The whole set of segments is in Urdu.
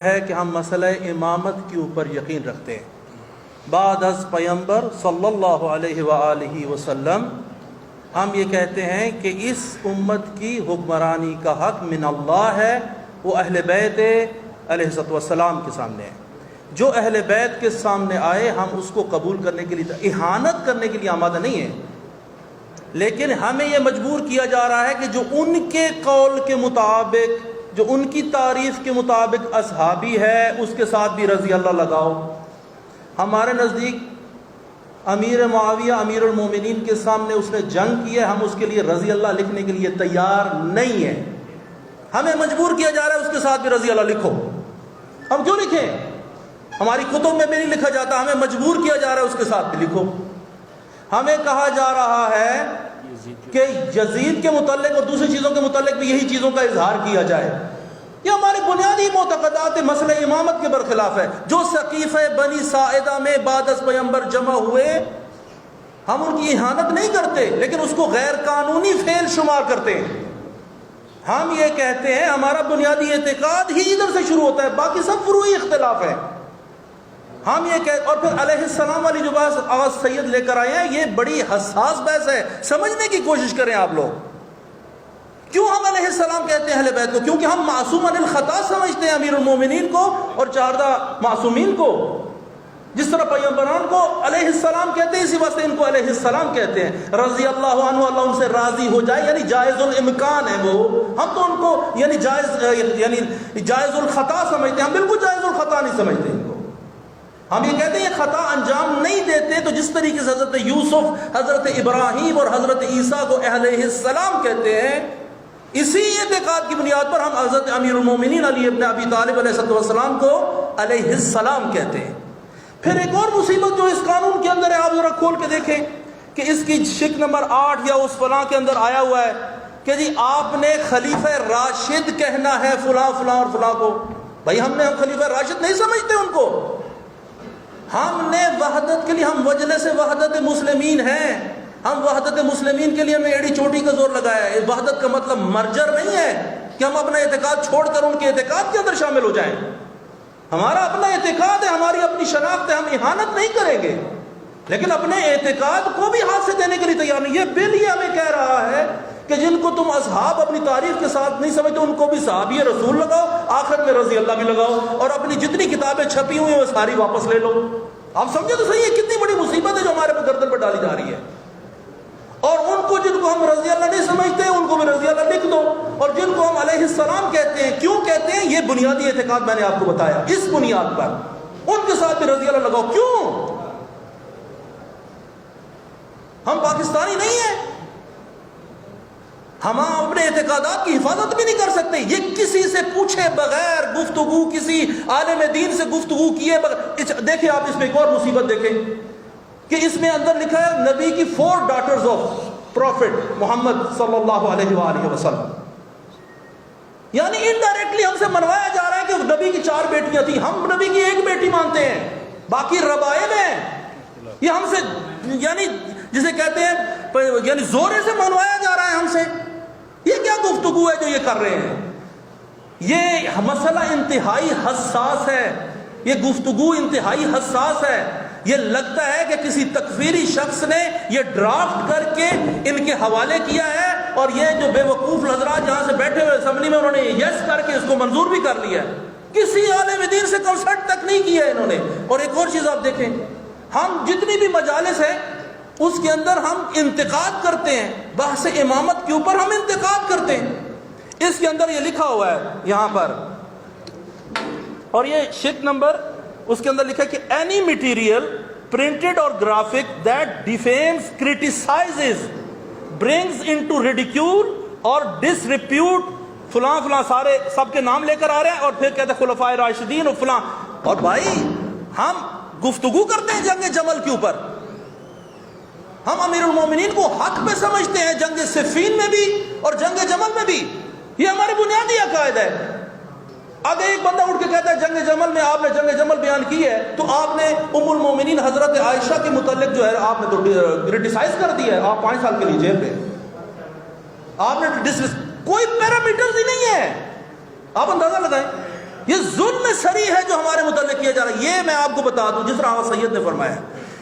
ہے کہ ہم مسئلہ امامت کے اوپر یقین رکھتے ہیں بعد از پیغمبر صلی اللہ علیہ وآلہ وسلم. ہم یہ کہتے ہیں کہ اس امت کی حکمرانی کا حق من اللہ ہے، وہ اہل بیت علیہ السلام کے سامنے ہے. جو اہل بیت کے سامنے آئے ہم اس کو قبول کرنے کے لیے، اہانت کرنے کے لیے آمادہ نہیں ہیں، لیکن ہمیں یہ مجبور کیا جا رہا ہے کہ جو ان کے قول کے مطابق، جو ان کی تعریف کے مطابق اصحابی ہے، اس کے ساتھ بھی رضی اللہ لگاؤ. ہمارے نزدیک امیر معاویہ امیر المومنین کے سامنے اس نے جنگ کی ہے، ہم اس کے لیے رضی اللہ لکھنے کے لیے تیار نہیں ہیں. ہمیں مجبور کیا جا رہا ہے اس کے ساتھ بھی رضی اللہ لکھو. ہم کیوں لکھیں؟ ہماری کتب میں بھی نہیں لکھا جاتا، ہمیں مجبور کیا جا رہا ہے اس کے ساتھ بھی لکھو. ہمیں کہا جا رہا ہے کہ یزید کے متعلق اور دوسری چیزوں کے متعلق بھی یہی چیزوں کا اظہار کیا جائے. یہ ہمارے بنیادی معتقدات مسئلہ امامت کے برخلاف ہے. جو سقیفہ بنی ساعدہ میں بعد از پیغمبر جمع ہوئے، ہم ان کی اہانت نہیں کرتے لیکن اس کو غیر قانونی فعل شمار کرتے ہیں. ہم یہ کہتے ہیں ہمارا بنیادی اعتقاد ہی ادھر سے شروع ہوتا ہے، باقی سب فروعی اختلاف ہے. ہم یہ کہتے، اور پھر علیہ السلام والی جو بات آغاز سید لے کر آئے ہیں، یہ بڑی حساس بحث ہے. سمجھنے کی کوشش کریں آپ لوگ. کیوں ہم علیہ السلام کہتے ہیں اہل بیت کو؟ کیونکہ ہم معصوم عن الخطا سمجھتے ہیں امیر المومنین کو اور 14 معصومین کو. جس طرح پیغمبران کو علیہ السلام کہتے ہیں، اسی واسطے ان کو علیہ السلام کہتے ہیں. رضی اللہ عنہ، اللہ ان سے راضی ہو جائے، یعنی جائز الامکان ہے وہ. ہم تو ان کو یعنی جائز الخطا سمجھتے ہیں، ہم بالکل جائز الخطا نہیں سمجھتے ان کو. ہم یہ کہتے ہیں یہ خطا انجام نہیں دیتے. تو جس طریقے سے حضرت یوسف، حضرت ابراہیم اور حضرت عیسیٰ کو علیہ السلام کہتے ہیں، اسی اعتقاد کی بنیاد پر ہم حضرت امیر المومنین علی ابن ابی طالب علیہ السلام کو علیہ السلام کہتے ہیں. پھر ایک اور مصیبت جو اس قانون کے اندر ہے، آپ ذرا کھول کے دیکھیں کہ اس کی شک نمبر 8 یا اس فلاں کے اندر آیا ہوا ہے کہ جی آپ نے خلیفہ راشد کہنا ہے فلاں فلاں اور فلاں کو. بھائی ہم خلیفہ راشد نہیں سمجھتے ان کو. ہم نے وحدت کے لیے، ہم مجلس وحدت مسلمین ہیں، ہم وحدت مسلمین کے لیے ہمیں ایڑی چوٹی کا زور لگایا ہے. وحدت کا مطلب مرجر نہیں ہے کہ ہم اپنا اعتقاد چھوڑ کر ان کے اعتقاد کے اندر شامل ہو جائیں. ہمارا اپنا اعتقاد ہے، ہماری اپنی شناخت ہے، ہم اہانت نہیں کریں گے لیکن اپنے اعتقاد کو بھی ہاتھ سے دینے کے لیے تیار نہیں. یہ بل یہ ہمیں کہہ رہا ہے کہ جن کو تم اصحاب اپنی تعریف کے ساتھ نہیں سمجھتے ان کو بھی صحابی رسول لگاؤ، آخر میں رضی اللہ بھی لگاؤ، اور اپنی جتنی کتابیں چھپی ہوئی ہیں وہ ساری واپس لے لو. آپ سمجھے تو صحیح ہے کتنی بڑی مصیبت ہے جو ہمارے پہ گردن پر ڈالی جا رہی ہے. اور ان کو جن کو ہم رضی اللہ نہیں سمجھتے ان کو بھی رضی اللہ لکھ دو، اور جن کو ہم علیہ السلام کہتے ہیں، کیوں کہتے ہیں؟ یہ بنیادی اعتقاد میں نے آپ کو بتایا، اس بنیاد پر ان کے ساتھ بھی رضی اللہ لگاؤ. کیوں؟ ہم پاکستانی نہیں ہیں، ہم اپنے اعتقادات کی حفاظت بھی نہیں کر سکتے. یہ کسی سے پوچھے بغیر گفتگو، کسی عالم دین سے گفتگو کیے بغیر. دیکھیں آپ اس میں ایک اور مصیبت دیکھیں کہ اس میں اندر لکھا ہے نبی کی 4 ڈاٹرز آف پروفٹ محمد صلی اللہ علیہ وآلہ وسلم. یعنی انڈائریکٹلی ہم سے منوایا جا رہا ہے کہ نبی کی 4 بیٹیاں تھیں، ہم نبی کی 1 بیٹی مانتے ہیں، باقی ربائب ہیں. یہ ہم سے یعنی جسے کہتے ہیں یعنی زورے سے منوایا جا رہا ہے ہم سے. یہ کیا گفتگو ہے جو یہ کر رہے ہیں؟ یہ مسئلہ انتہائی حساس ہے، یہ گفتگو انتہائی حساس ہے. یہ لگتا ہے کہ کسی تکفیری شخص نے یہ ڈرافٹ کر کے ان کے حوالے کیا ہے، اور یہ جو بے وقوف حضرات جہاں سے بیٹھے ہوئے اسمبلی میں انہوں نے یس کر کے اس کو منظور بھی کر لیا ہے. کسی عالم دین سے کنسلٹ تک نہیں کیا ہے انہوں نے. اور ایک اور چیز آپ دیکھیں، ہم جتنی بھی مجالس ہیں اس کے اندر ہم انتقاد کرتے ہیں، بحث امامت کے اوپر ہم انتقاد کرتے ہیں. اس کے اندر یہ لکھا ہوا ہے یہاں پر، اور یہ شک نمبر اس کے اندر لکھا ہے کہ اینی مٹیریل پرنٹڈ اور graphic that defames, criticises, brings into ridicule اور ڈسریپیوٹ فلاں فلاں، سارے سب کے نام لے کر آ رہے ہیں، اور پھر کہتے ہیں خلفائے راشدین اور فلاں. اور بھائی ہم گفتگو کرتے ہیں جنگ جمل کے اوپر، ہم امیر المومنین کو حق پہ سمجھتے ہیں، جنگ صفین میں بھی اور جنگ جمل میں بھی. یہ ہمارے بنیادی عقائد ہے. اگر ایک بندہ اٹھ کے کہتا ہے جنگ جمل میں آپ نے جنگ جمل بیان کی ہے، تو آپ نے ام المومنین حضرت عائشہ کے متعلق جو ہے آپ نے تو کرٹیسائز کر دیا ہے. آپ 5 سال کے لیے جیل میں، آپ نے کوئی پیرامیٹرز ہی نہیں ہے. آپ اندازہ لگائیں یہ ظلم سری ہے جو ہمارے متعلق کیا جا رہا ہے. یہ میں آپ کو بتا دوں جس طرح آغا سید نے فرمایا,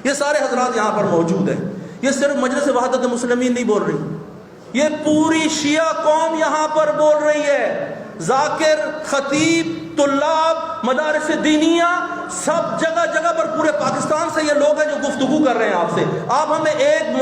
یہ سارے حضرات یہاں پر موجود ہیں, یہ صرف مجلس وحدت مسلمین نہیں بول رہی, یہ پوری شیعہ قوم یہاں پر بول رہی ہے. ذاکر, خطیب, طلاب, مدارس دینیہ, سب جگہ جگہ پر پورے پاکستان سے یہ لوگ ہیں جو گفتگو کر رہے ہیں آپ سے. آپ ہمیں ایک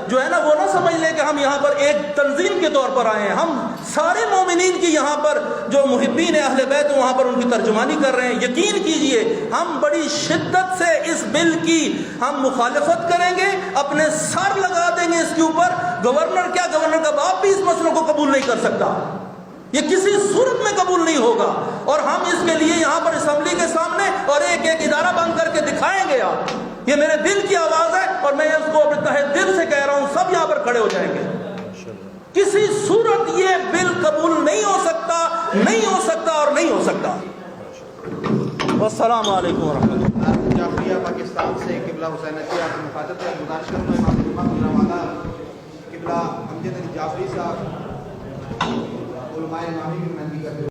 جو ہے نا وہ نہ سمجھ لیں کہ ہم یہاں پر ایک تنظیم کے طور پر آئے ہیں. ہم سارے مومنین کی یہاں پر جو محبین اہل بیت وہاں پر ان کی ترجمانی کر رہے ہیں. یقین کیجئے ہم بڑی شدت سے اس بل کی ہم مخالفت کریں گے, اپنے سر لگا دیں گے اس کے اوپر. گورنر کیا, گورنر کا باپ بھی اس مسئلے کو قبول نہیں کر سکتا, یہ کسی صورت میں قبول نہیں ہوگا. اور ہم اس کے لیے یہاں پر اسمبلی کے سامنے اور ایک ایک ادارہ بند کر کے دکھائیں گے. آپ یہ میرے دل کی آواز ہے اور میں اس کو اپنے تہہ دل سے کہہ رہا ہوں, سب یہاں پر کھڑے ہو جائیں گے. کسی صورت یہ بل قبول نہیں ہو سکتا, نہیں ہو سکتا اور نہیں ہو سکتا. والسلام علیکم ورحمۃ اللہ. جعفریہ پاکستان سے قبلہ حسین عطیہ کی مخاطب ہے. گزارش کروں گا امام جمعہ گجرانوالہ قبلہ امجد علی جعفری صاحب علماء امامی میں مہندی کرتے